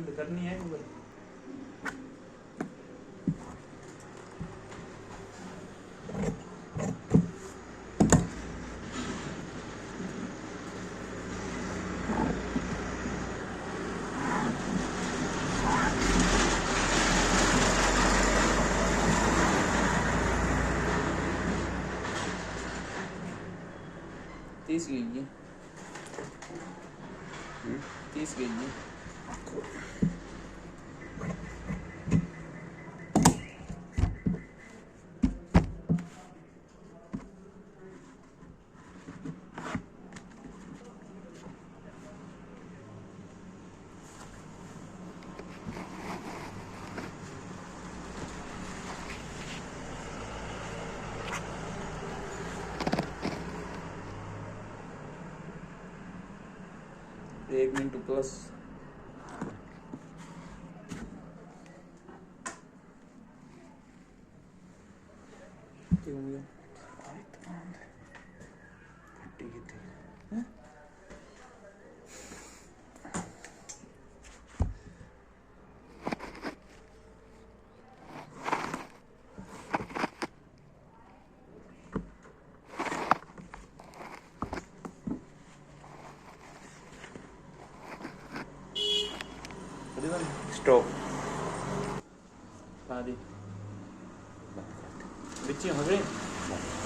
बंद करनी है गूगल। तीस गई है, 30 गई है। एक मिनट प्लस स्टॉप बिच्ची हो गए।